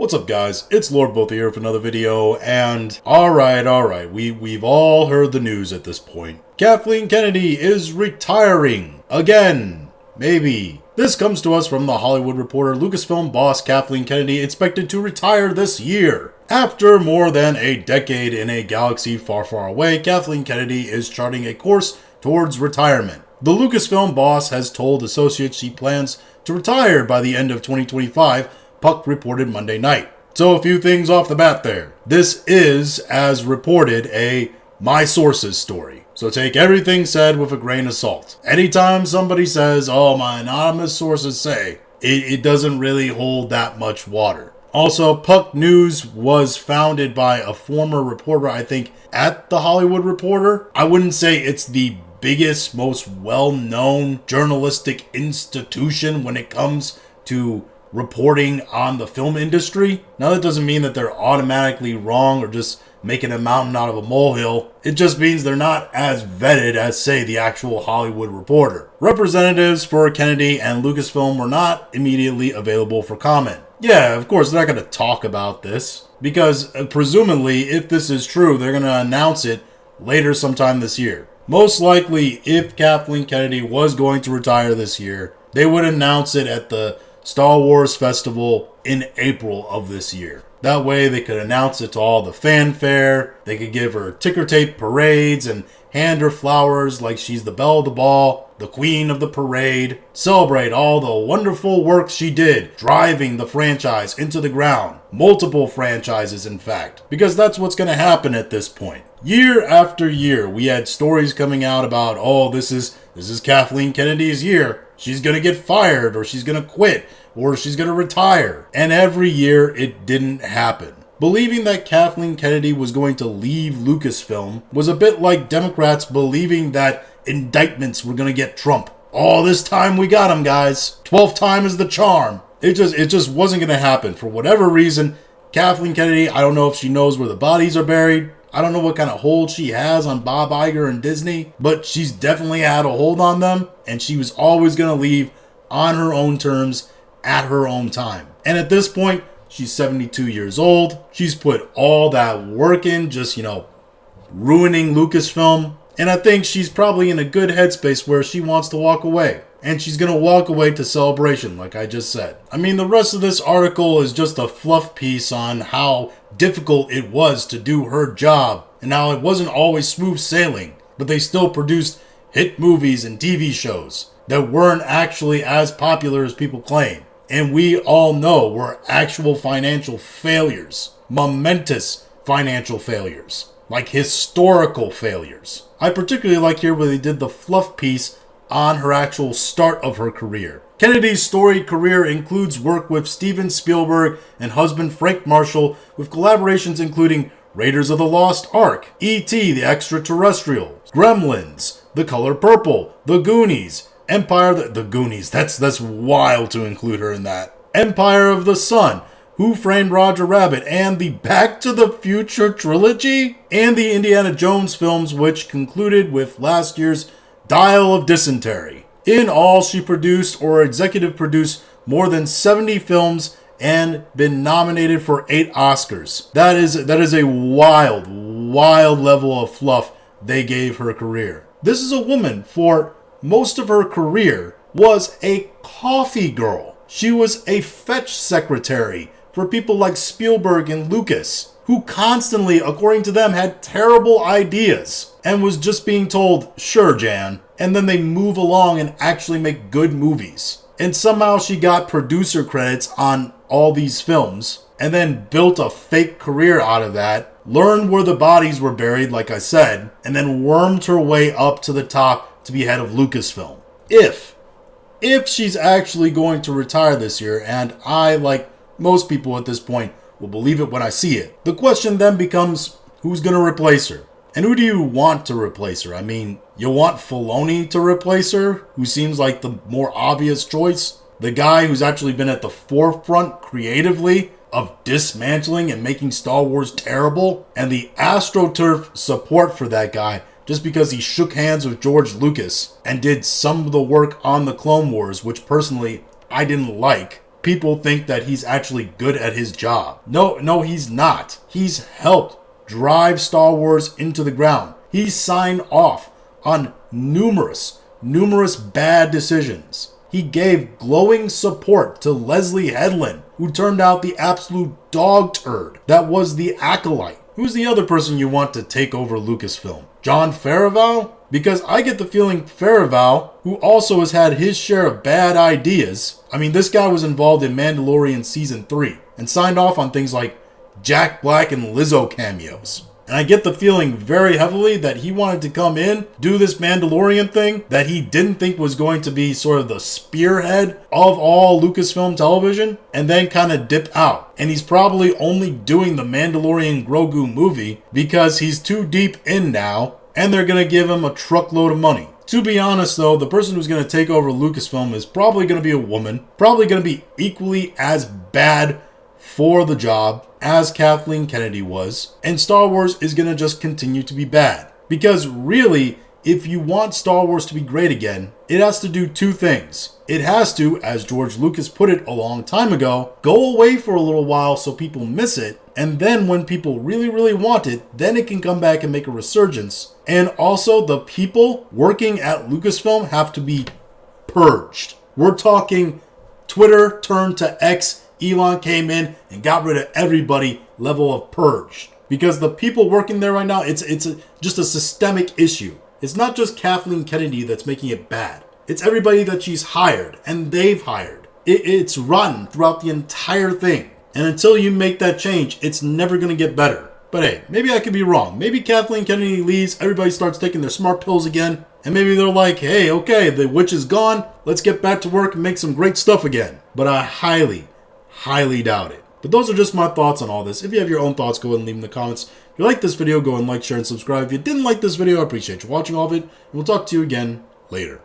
What's up, guys? It's Lord Both here with another video, and alright, we've all heard the news at this point. Kathleen Kennedy is retiring. Again. Maybe. This comes to us from The Hollywood Reporter. Lucasfilm boss Kathleen Kennedy expected to retire this year. After more than a decade in a galaxy far, far away, Kathleen Kennedy is charting a course towards retirement. The Lucasfilm boss has told associates she plans to retire by the end of 2025, Puck reported Monday night. So a few things off the bat there. This is, as reported, a My Sources story. So take everything said with a grain of salt. Anytime somebody says, oh, my anonymous sources say, it doesn't really hold that much water. Also, Puck News was founded by a former reporter, I think, at The Hollywood Reporter. I wouldn't say it's the biggest, most well-known journalistic institution when it comes to reporting on the film industry. Now, that doesn't mean that they're automatically wrong or just making a mountain out of a molehill. It just means they're not as vetted as, say, the actual Hollywood Reporter. Representatives for Kennedy and Lucasfilm were not immediately available for comment. Yeah, of course, they're not going to talk about this because presumably, if this is true, they're going to announce it later sometime this year. Most likely, if Kathleen Kennedy was going to retire this year, they would announce it at the Star Wars Festival in April of this year. That way they could announce it to all the fanfare, they could give her ticker tape parades and hand her flowers like she's the belle of the ball, the queen of the parade, celebrate all the wonderful work she did, driving the franchise into the ground. Multiple franchises, in fact, because that's what's going to happen at this point. Year after year, we had stories coming out about, oh, this is Kathleen Kennedy's year. She's going to get fired, or she's going to quit, or she's going to retire. And every year, it didn't happen. Believing that Kathleen Kennedy was going to leave Lucasfilm was a bit like Democrats believing that indictments were going to get Trump. Oh, this time we got him, guys. 12th time is the charm. It just wasn't going to happen. For whatever reason, Kathleen Kennedy, I don't know if she knows where the bodies are buried. I don't know what kind of hold she has on Bob Iger and Disney, but she's definitely had a hold on them, and she was always going to leave on her own terms at her own time. And at this point, she's 72 years old. She's put all that work in, just, ruining Lucasfilm. And I think she's probably in a good headspace where she wants to walk away. And she's going to walk away to Celebration, like I just said. I mean, the rest of this article is just a fluff piece on how difficult it was to do her job and how it wasn't always smooth sailing, but they still produced hit movies and TV shows that weren't actually as popular as people claim. And we all know were actual financial failures, momentous financial failures, like historical failures. I particularly like here where they did the fluff piece on her actual start of her career. Kennedy's storied career includes work with Steven Spielberg and husband Frank Marshall, with collaborations including Raiders of the Lost Ark, E.T. the Extraterrestrial, Gremlins, The Color Purple, The Goonies, the Goonies, that's wild to include her in that. Empire of the Sun, Who Framed Roger Rabbit, and the Back to the Future trilogy, and the Indiana Jones films, which concluded with last year's Dial of Dysentery. In all, she produced or executive produced more than 70 films and been nominated for 8 Oscars. That is a wild level of fluff they gave her career. This is a woman, for most of her career, was a coffee girl. She was a fetch secretary for people like Spielberg and Lucas, who constantly, according to them, had terrible ideas and was just being told, sure, Jan, and then they move along and actually make good movies. And somehow she got producer credits on all these films and then built a fake career out of that, learned where the bodies were buried, like I said, and then wormed her way up to the top to be head of Lucasfilm. If she's actually going to retire this year, and I, like most people at this point, will believe it when I see it, the question then becomes, who's going to replace her? And who do you want to replace her? I mean, you want Filoni to replace her, who seems like the more obvious choice? The guy who's actually been at the forefront creatively of dismantling and making Star Wars terrible? And the AstroTurf support for that guy just because he shook hands with George Lucas and did some of the work on the Clone Wars, which personally I didn't like. people think that he's actually good at his job. No, he's not. He's helped drive Star Wars into the ground. He signed off on numerous bad decisions. He gave glowing support to Leslie Headland, who turned out the absolute dog turd that was the Acolyte. Who's the other person you want to take over Lucasfilm? Jon Favreau? Because I get the feeling Favreau, who also has had his share of bad ideas, I mean, this guy was involved in Mandalorian Season 3 and signed off on things like Jack Black and Lizzo cameos. And I get the feeling very heavily that he wanted to come in, do this Mandalorian thing that he didn't think was going to be sort of the spearhead of all Lucasfilm television, and then kind of dip out. And he's probably only doing the Mandalorian Grogu movie because he's too deep in now, and they're going to give him a truckload of money. To be honest though, the person who's going to take over Lucasfilm is probably going to be a woman, probably going to be equally as bad for the job as Kathleen Kennedy was, and Star Wars is going to just continue to be bad. Because really, if you want Star Wars to be great again, it has to do two things. It has to, as George Lucas put it a long time ago, go away for a little while so people miss it, and then when people really want it, then it can come back and make a resurgence. And also, the people working at Lucasfilm have to be purged. We're talking Twitter turned to X. Elon came in and got rid of everybody level of purge. Because the people working there right now, it's just a systemic issue. It's not just Kathleen Kennedy that's making it bad. It's everybody that she's hired and they've hired. It's rotten throughout the entire thing. And until you make that change, it's never going to get better. But hey, maybe I could be wrong. Maybe Kathleen Kennedy leaves, everybody starts taking their smart pills again, and maybe they're like, hey, okay, the witch is gone, let's get back to work and make some great stuff again. But I highly doubt it. But those are just my thoughts on all this. If you have your own thoughts, go ahead and leave them in the comments. If you like this video, go and like, share, and subscribe. If you didn't like this video, I appreciate you watching all of it, and we'll talk to you again later.